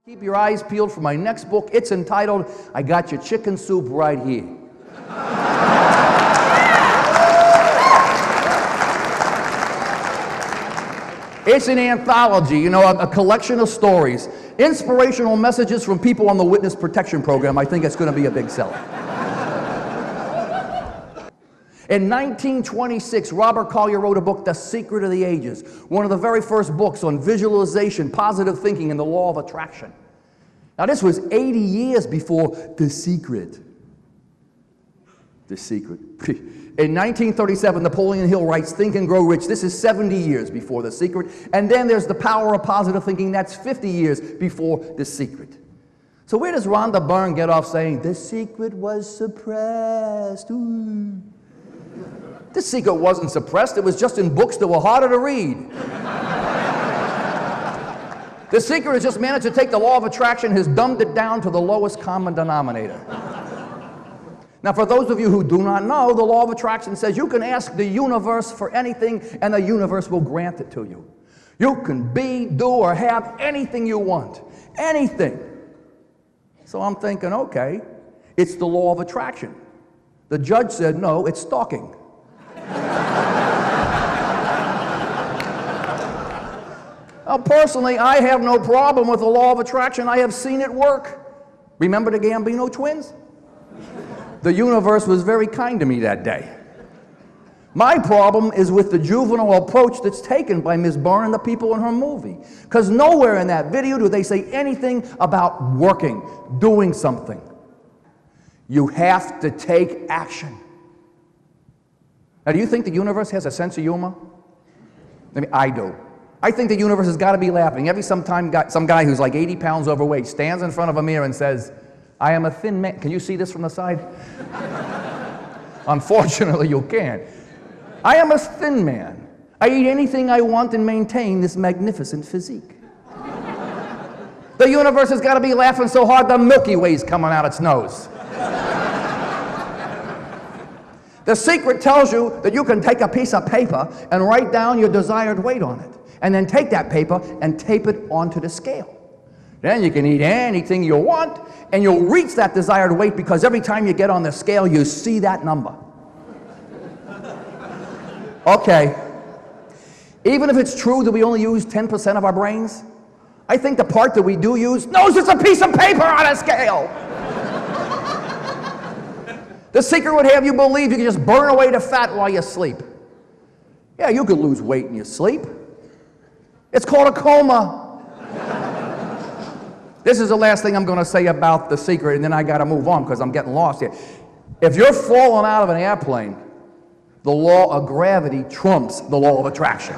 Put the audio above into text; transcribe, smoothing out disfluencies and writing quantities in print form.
Keep your eyes peeled for my next book. It's entitled, I Got Your Chicken Soup Right Here. It's an anthology, you know, a collection of stories, inspirational messages from people on the Witness Protection Program. I think it's going to be a big seller. In 1926, Robert Collier wrote a book, The Secret of the Ages, one of the very first books on visualization, positive thinking, and the law of attraction. Now, this was 80 years before The Secret. The Secret. In 1937, Napoleon Hill writes, Think and Grow Rich. This is 70 years before The Secret. And then there's The Power of Positive Thinking. That's 50 years before The Secret. So where does Rhonda Byrne get off saying, The Secret was suppressed? Ooh. The Secret wasn't suppressed. It was just in books that were harder to read. The Secret has just managed to take the law of attraction, has dumbed it down to the lowest common denominator. Now, for those of you who do not know, the law of attraction says you can ask the universe for anything and the universe will grant it to you. You can be, do, or have anything you want. Anything. So I'm thinking, okay, it's the law of attraction. The judge said, no, it's stalking. Now, personally, I have no problem with the law of attraction. I have seen it work. Remember the Gambino twins? The universe was very kind to me that day. My problem is with the juvenile approach that's taken by Ms. Byrne and the people in her movie. Because nowhere in that video do they say anything about working, doing something. You have to take action. Now, do you think the universe has a sense of humor? I mean, I do. I think the universe has got to be laughing. Every some guy who's like 80 pounds overweight stands in front of a mirror and says, I am a thin man. Can you see this from the side? Unfortunately, you can't. I am a thin man. I eat anything I want and maintain this magnificent physique. The universe has got to be laughing so hard the Milky Way's coming out its nose. The Secret tells you that you can take a piece of paper and write down your desired weight on it, and then take that paper and tape it onto the scale. Then you can eat anything you want, and you'll reach that desired weight because every time you get on the scale, you see that number. Okay, even if it's true that we only use 10% of our brains, I think the part that we do use knows it's a piece of paper on a scale. The Secret would have you believe you can just burn away the fat while you sleep. Yeah, you could lose weight in your sleep. It's called a coma. This is the last thing I'm going to say about The Secret, and then I got to move on because I'm getting lost here. If you're falling out of an airplane, the law of gravity trumps the law of attraction.